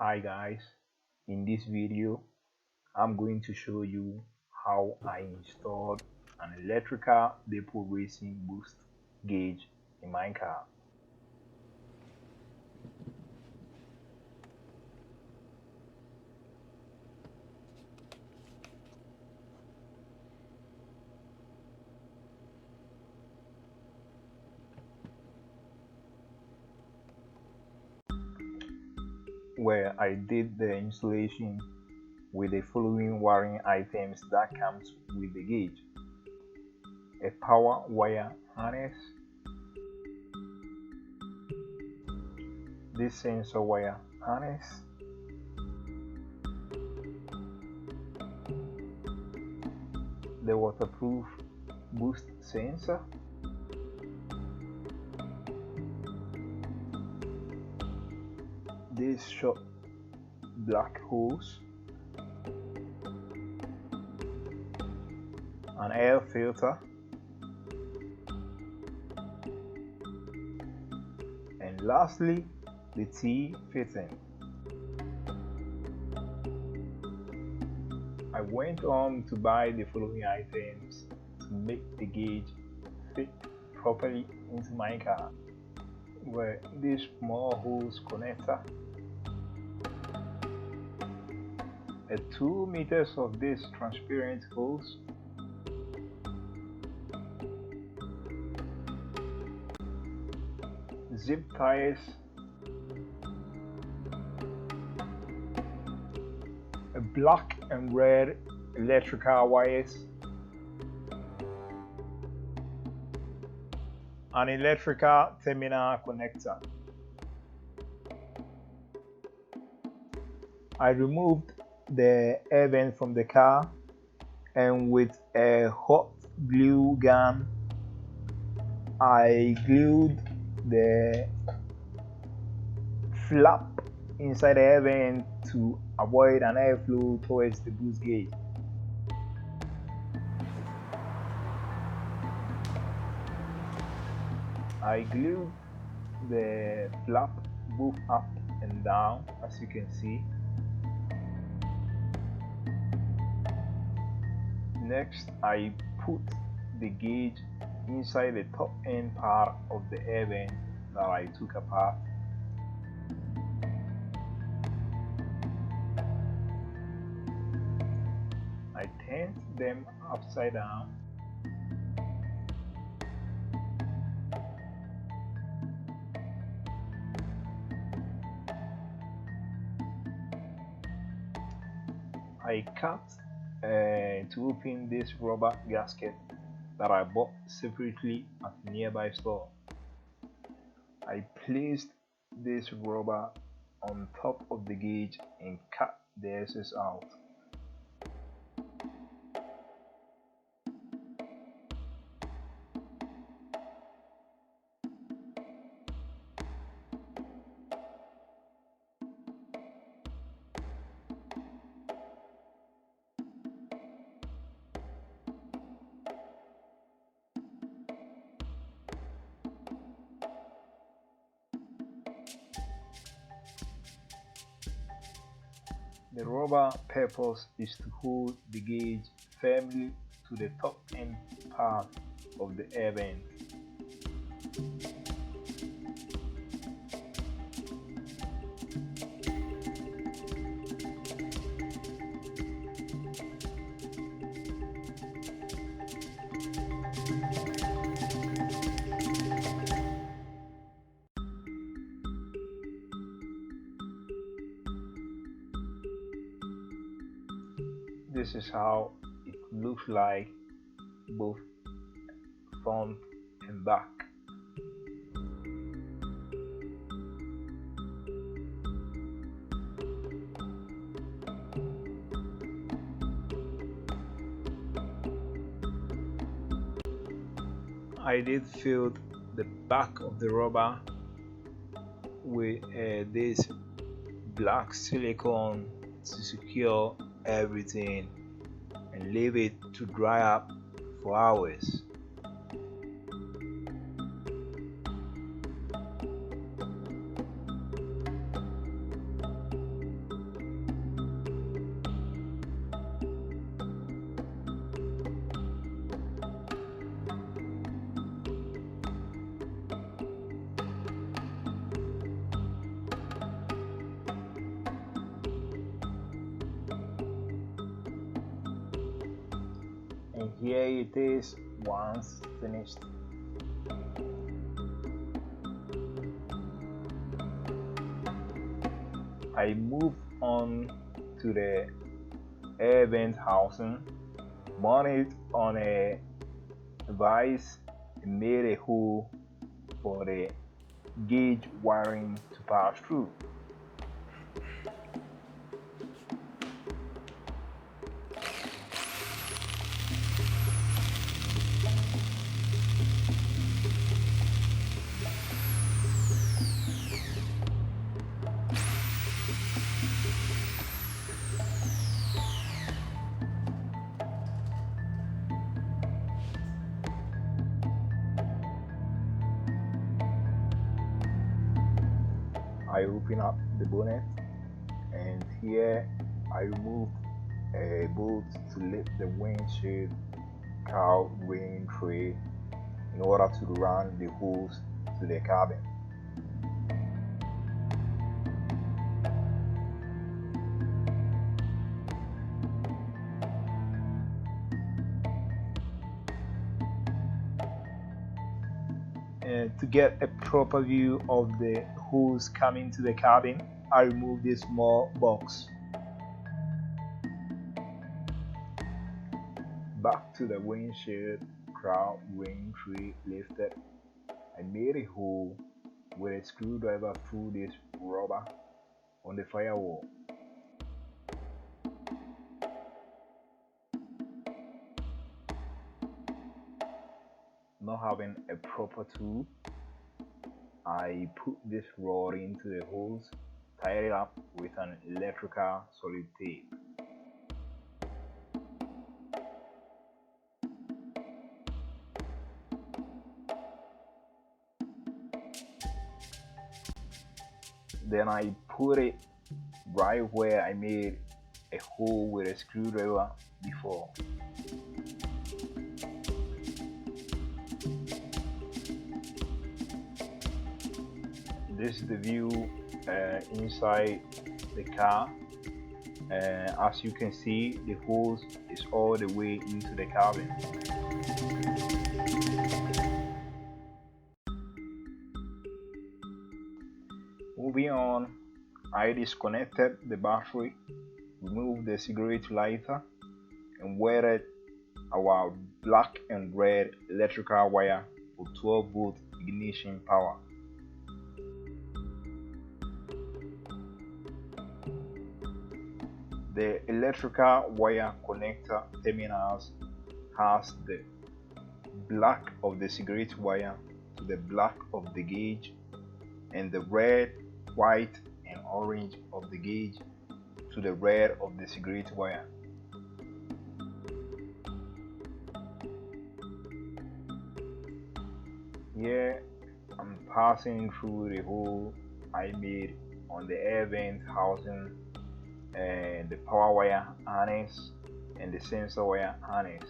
Hi guys, in this video I'm going to show you how I installed an electrical Depo racing boost gauge in my car. Where I did the installation with the following wiring items that comes with the gauge: a power wire harness, this sensor wire harness, the waterproof boost sensor, this short black hose, an air filter, and lastly the T fitting. I went on to buy the following items to make the gauge fit properly into my car: were this small hose connector, a 2 meters of this transparent hose, zip ties, a black and red electrical wires, an electrical terminal connector. I removed the air vent from the car, and with a hot glue gun I glued the flap inside the air vent to avoid an airflow towards the boost gauge. I glued the flap both up and down, as you can see. Next, I put the gauge inside the top end part of the air vent that I took apart. I turned them upside down. I cut to open this rubber gasket that I bought separately at a nearby store. I placed this rubber on top of the gauge and cut the excess out. The rubber purpose is to hold the gauge firmly to the top end part of the air vent. This is how it looks like, both front and back. I did fill the back of the rubber with this black silicone to secure everything and leave it to dry up for hours. here it is once finished. I moved on to the air vent housing, mounted on a vise, and made a hole for the gauge wiring to pass through. I open up the bonnet, and here I remove a bolt to lift the windshield cowl rain tray in order to run the hose to the cabin. To get a proper view of the hose coming to the cabin, I remove this small box. Back to the windshield crown rain tray lifted, I made a hole with a screwdriver through this rubber on the firewall. Not having a proper tool, I put this rod into the holes, tied it up with an electrical solid tape. Then I put it right where I made a hole with a screwdriver before. This is the view inside the car. As you can see, the hose is all the way into the cabin. Moving on, I disconnected the battery, removed the cigarette lighter, and wired our black and red electrical wire for 12-volt ignition power. The electrical wire connector terminals has the black of the cigarette wire to the black of the gauge, and the red, white, and orange of the gauge to the red of the cigarette wire. Here I'm passing through the hole I made on the air vent housing and the power wire harness and the sensor wire harness.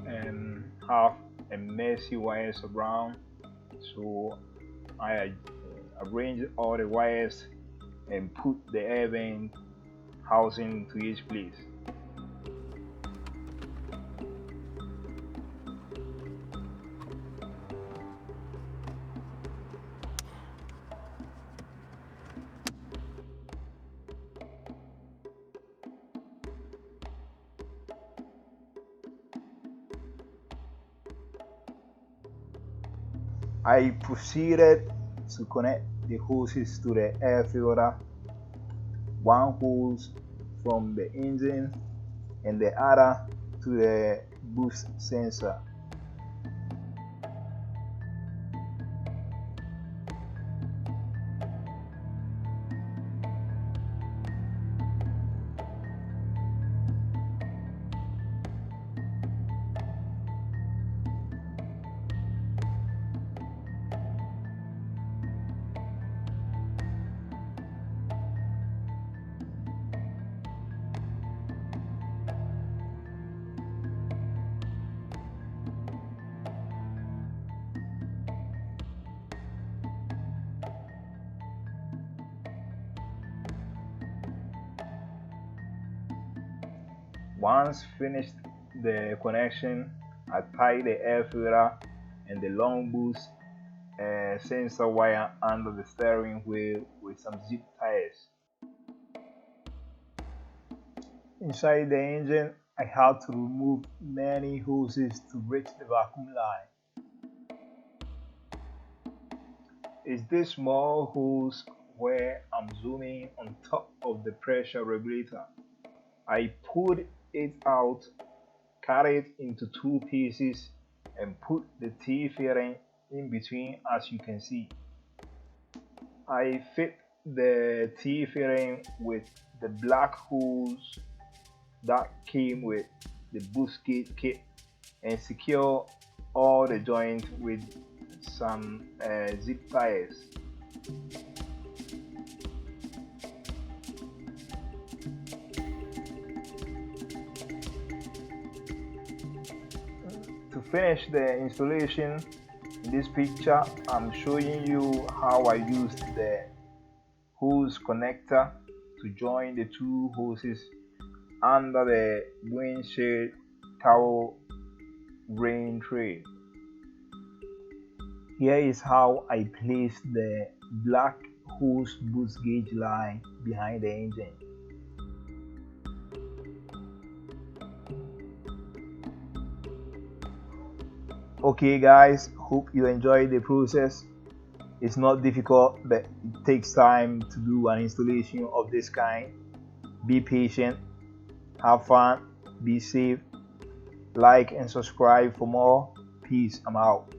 And have a messy wires around, so I arrange all the wires and put the air vent housing to each place. I proceeded to connect the hoses to the air filter, one hose from the engine and the other to the boost sensor. Once finished the connection, I tied the air filter and the long boost sensor wire under the steering wheel with some zip ties. Inside the engine, I had to remove many hoses to reach the vacuum line. It's this small hose where I'm zooming on top of the pressure regulator. I pulled it out, cut it into two pieces, and put the T-fitting in between, as you can see. I fit the T-fitting with the black hose that came with the boost gate kit and secure all the joints with some zip ties. To finish the installation, in this picture I'm showing you how I used the hose connector to join the two hoses under the windshield cowl rain tray. Here is how I placed the black hose boost gauge line behind the engine. Okay guys, hope you enjoyed the process. It's not difficult, but it takes time to do an installation of this kind. Be patient, have fun, be safe, like and subscribe for more. Peace, I'm out.